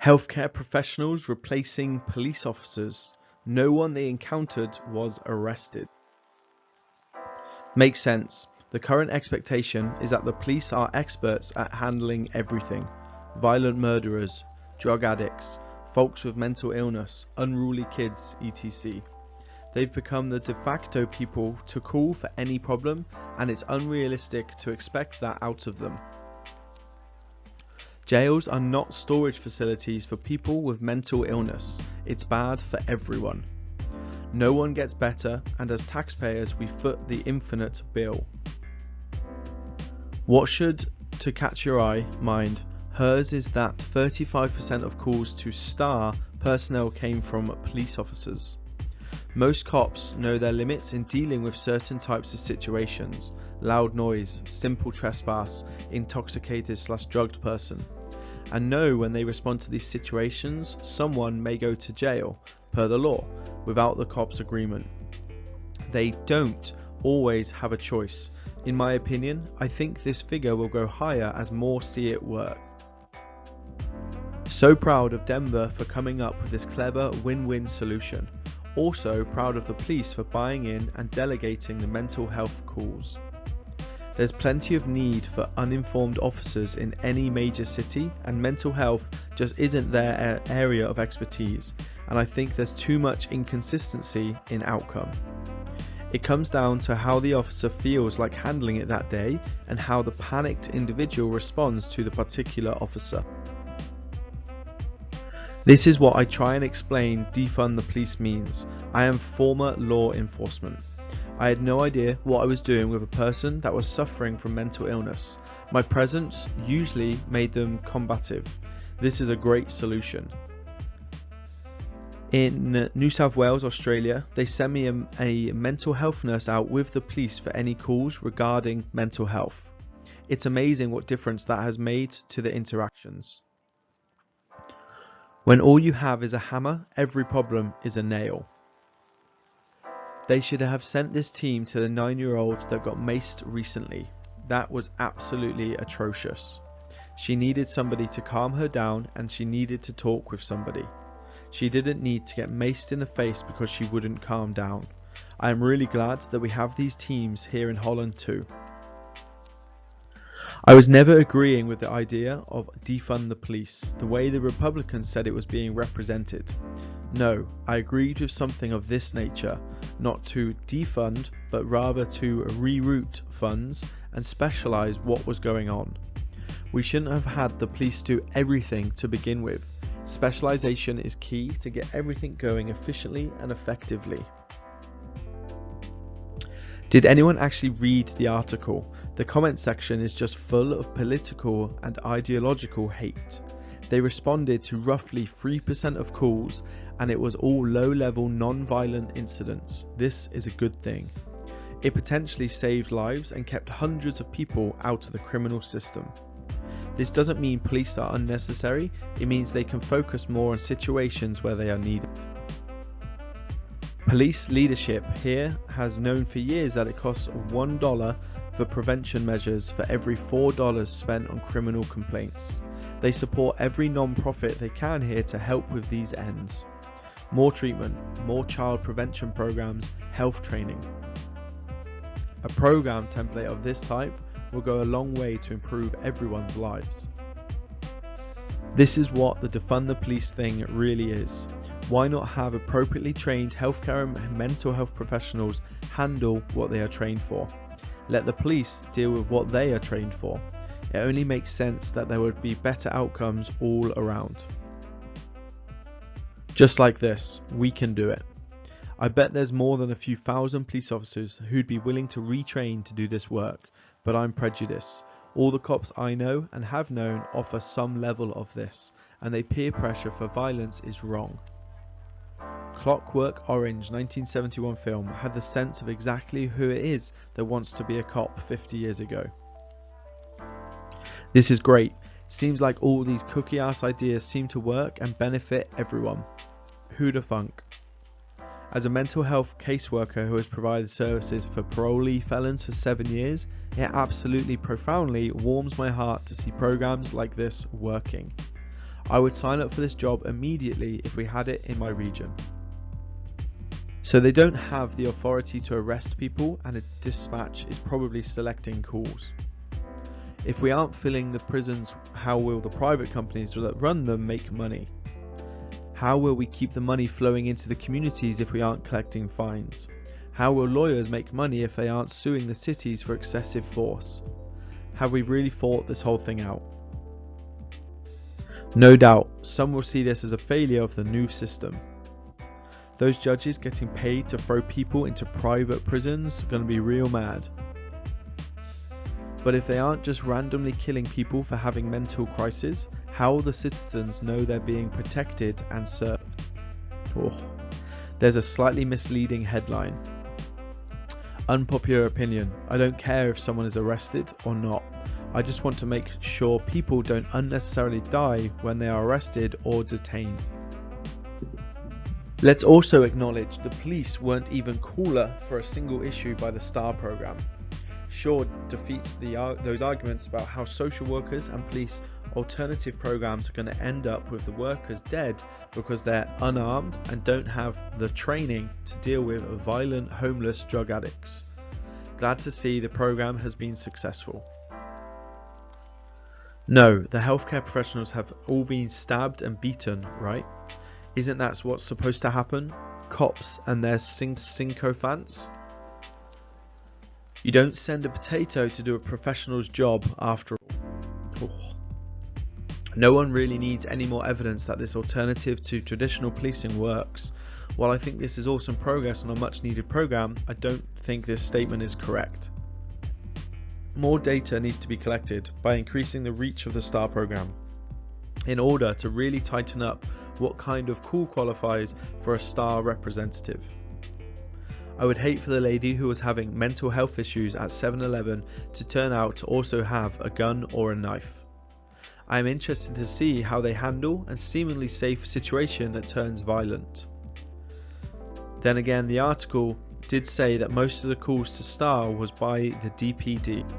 Healthcare professionals replacing police officers. No one they encountered was arrested. Makes sense. The current expectation is that the police are experts at handling everything. Violent murderers, drug addicts, folks with mental illness, unruly kids, etc. They've become the de facto people to call for any problem, and it's unrealistic to expect that out of them. Jails are not storage facilities for people with mental illness. It's bad for everyone. No one gets better, and as taxpayers we foot the infinite bill. What should, to catch your eye, mind, hers is that 35% of calls to STAR personnel came from police officers. Most cops know their limits in dealing with certain types of situations: loud noise, simple trespass, intoxicated/drugged person, and know when they respond to these situations someone may go to jail per the law without the cop's agreement. They don't always have a choice. In my opinion, I think this figure will go higher as more see it work. So proud of Denver for coming up with this clever win-win solution. Also proud of the police for buying in and delegating the mental health calls. There's plenty of need for uninformed officers in any major city, and mental health just isn't their area of expertise, and I think there's too much inconsistency in outcome. It comes down to how the officer feels like handling it that day and how the panicked individual responds to the particular officer. This is what I try and explain defund the police means. I am former law enforcement. I had no idea what I was doing with a person that was suffering from mental illness. My presence usually made them combative. This is a great solution. In New South Wales, Australia, they send me a mental health nurse out with the police for any calls regarding mental health. It's amazing what difference that has made to the interactions. When all you have is a hammer, every problem is a nail. They should have sent this team to the 9-year-old that got maced recently. That was absolutely atrocious. She needed somebody to calm her down, and she needed to talk with somebody. She didn't need to get maced in the face because she wouldn't calm down. I am really glad that we have these teams here in Holland too. I was never agreeing with the idea of defund the police, the way the Republicans said it was being represented. No, I agreed with something of this nature, not to defund, but rather to reroute funds and specialise what was going on. We shouldn't have had the police do everything to begin with. Specialisation is key to get everything going efficiently and effectively. Did anyone actually read the article? The comment section is just full of political and ideological hate. They responded to roughly 3% of calls, and it was all low-level non-violent incidents. This is a good thing. It potentially saved lives and kept hundreds of people out of the criminal system. This doesn't mean police are unnecessary, it means they can focus more on situations where they are needed. Police leadership here has known for years that it costs $1 for prevention measures for every $4 spent on criminal complaints. They support every non-profit they can here to help with these ends. More treatment, more child prevention programs, health training. A program template of this type will go a long way to improve everyone's lives. This is what the defund the police thing really is. Why not have appropriately trained healthcare and mental health professionals handle what they are trained for? Let the police deal with what they are trained for. It only makes sense that there would be better outcomes all around. Just like this, we can do it. I bet there's more than a few thousand police officers who'd be willing to retrain to do this work, but I'm prejudiced. All the cops I know and have known offer some level of this, and they peer pressure for violence is wrong. Clockwork Orange 1971 film had the sense of exactly who it is that wants to be a cop 50 years ago. This is great. Seems like all these cookie ass ideas seem to work and benefit everyone. Who'da thunk? As a mental health caseworker who has provided services for parolee felons for 7 years, it absolutely profoundly warms my heart to see programs like this working. I would sign up for this job immediately if we had it in my region. So they don't have the authority to arrest people, and a dispatch is probably selecting calls. If we aren't filling the prisons, how will the private companies that run them make money? How will we keep the money flowing into the communities if we aren't collecting fines? How will lawyers make money if they aren't suing the cities for excessive force? Have we really thought this whole thing out? No doubt, some will see this as a failure of the new system. Those judges getting paid to throw people into private prisons are going to be real mad. But if they aren't just randomly killing people for having mental crises, how will the citizens know they're being protected and served? Oh, there's a slightly misleading headline. Unpopular opinion. I don't care if someone is arrested or not. I just want to make sure people don't unnecessarily die when they are arrested or detained. Let's also acknowledge the police weren't even cooler for a single issue by the STAR program. Sure defeats those arguments about how social workers and police alternative programs are going to end up with the workers dead because they're unarmed and don't have the training to deal with violent, homeless drug addicts. Glad to see the program has been successful. No, the healthcare professionals have all been stabbed and beaten, right? Isn't that what's supposed to happen? Cops and their sycophants? You don't send a potato to do a professional's job after all. Oh. No one really needs any more evidence that this alternative to traditional policing works. While I think this is awesome progress on a much needed program, I don't think this statement is correct. More data needs to be collected by increasing the reach of the STAR program in order to really tighten up what kind of call qualifies for a STAR representative. I would hate for the lady who was having mental health issues at 7-Eleven to turn out to also have a gun or a knife. I am interested to see how they handle a seemingly safe situation that turns violent. Then again, the article did say that most of the calls to STAR was by the DPD.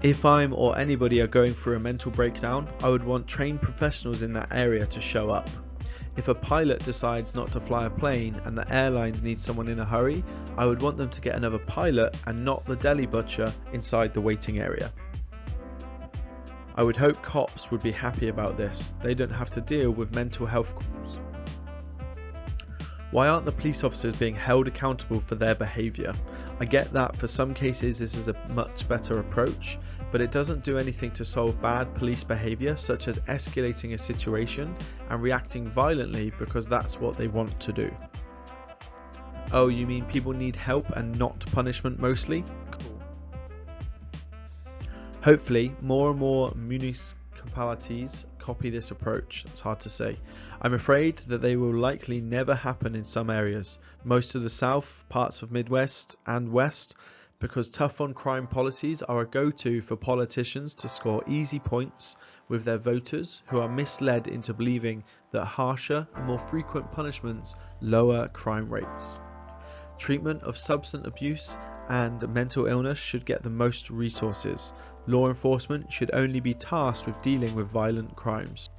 If I'm or anybody are going through a mental breakdown, I would want trained professionals in that area to show up. If a pilot decides not to fly a plane and the airlines need someone in a hurry, I would want them to get another pilot and not the deli butcher inside the waiting area. I would hope cops would be happy about this. They don't have to deal with mental health calls. Why aren't the police officers being held accountable for their behaviour? I get that for some cases this is a much better approach, but it doesn't do anything to solve bad police behaviour, such as escalating a situation and reacting violently because that's what they want to do. Oh, you mean people need help and not punishment mostly? Cool. Hopefully, more and more municipalities copy this approach. It's hard to say. I'm afraid that they will likely never happen in some areas, most of the south, parts of Midwest and West, because tough on crime policies are a go-to for politicians to score easy points with their voters who are misled into believing that harsher and more frequent punishments lower crime rates. Treatment of substance abuse and mental illness should get the most resources. Law enforcement should only be tasked with dealing with violent crimes.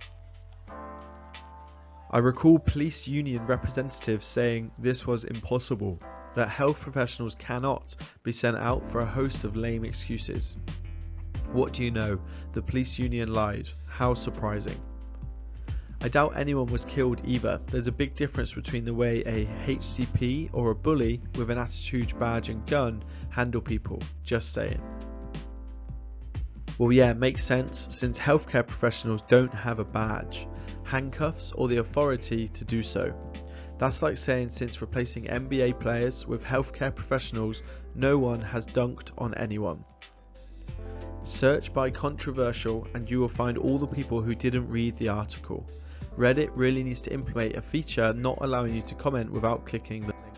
I recall police union representatives saying this was impossible, that health professionals cannot be sent out for a host of lame excuses. What do you know? The police union lied. How surprising. I doubt anyone was killed either. There's a big difference between the way a HCP or a bully with an attitude badge and gun handle people. Just saying. Well, yeah, makes sense since healthcare professionals don't have a badge, handcuffs or the authority to do so. That's like saying since replacing NBA players with healthcare professionals, no one has dunked on anyone. Search by controversial and you will find all the people who didn't read the article. Reddit really needs to implement a feature not allowing you to comment without clicking the link.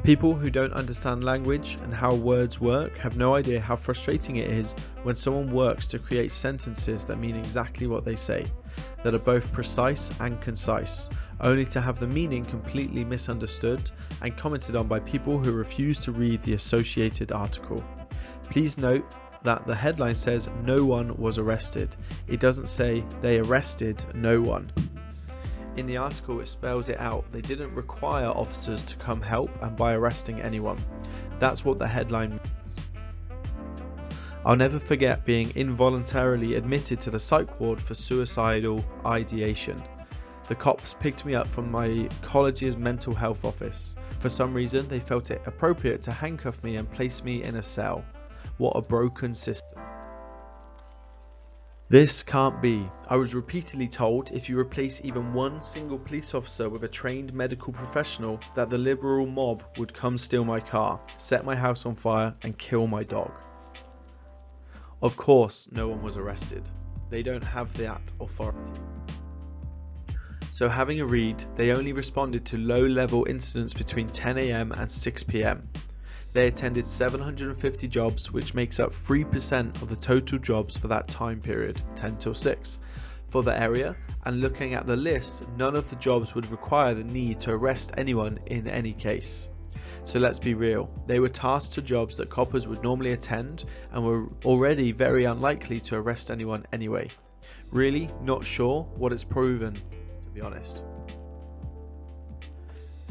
People who don't understand language and how words work have no idea how frustrating it is when someone works to create sentences that mean exactly what they say, that are both precise and concise, only to have the meaning completely misunderstood and commented on by people who refuse to read the associated article. Please note that the headline says no one was arrested. It doesn't say they arrested no one. In the article it spells it out. They didn't require officers to come help and by arresting anyone. That's what the headline means. I'll never forget being involuntarily admitted to the psych ward for suicidal ideation. The cops picked me up from my college's mental health office. For some reason they felt it appropriate to handcuff me and place me in a cell. What a broken system. This can't be. I was repeatedly told if you replace even one single police officer with a trained medical professional that the liberal mob would come steal my car, set my house on fire and kill my dog. Of course no one was arrested. They don't have that authority. So having a read, they only responded to low-level incidents between 10 AM and 6 PM. They attended 750 jobs, which makes up 3% of the total jobs for that time period, 10 till 6, for the area, and looking at the list, none of the jobs would require the need to arrest anyone in any case. So let's be real, they were tasked to jobs that coppers would normally attend and were already very unlikely to arrest anyone anyway. Really not sure what it's proven, to be honest.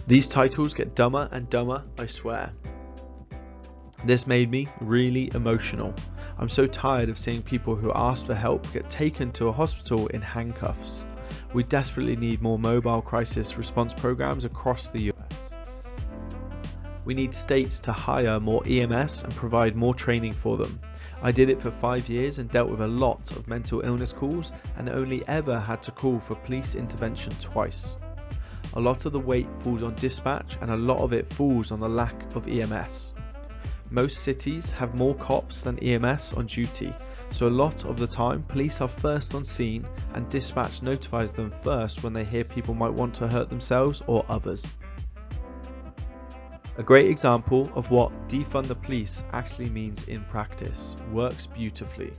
These titles get dumber and dumber, I swear. This made me really emotional. I'm so tired of seeing people who asked for help get taken to a hospital in handcuffs. We desperately need more mobile crisis response programs across the US. We need states to hire more EMS and provide more training for them. I did it for 5 years and dealt with a lot of mental illness calls and only ever had to call for police intervention twice. A lot of the weight falls on dispatch and a lot of it falls on the lack of EMS. Most cities have more cops than EMS on duty, so a lot of the time police are first on scene and dispatch notifies them first when they hear people might want to hurt themselves or others. A great example of what defund the police actually means in practice. Works beautifully.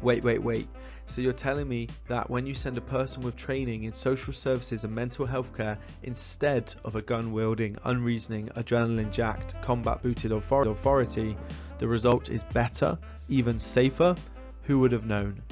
Wait. So you're telling me that when you send a person with training in social services and mental health care instead of a gun-wielding, unreasoning, adrenaline-jacked, combat-booted authority, the result is better, even safer? Who would have known?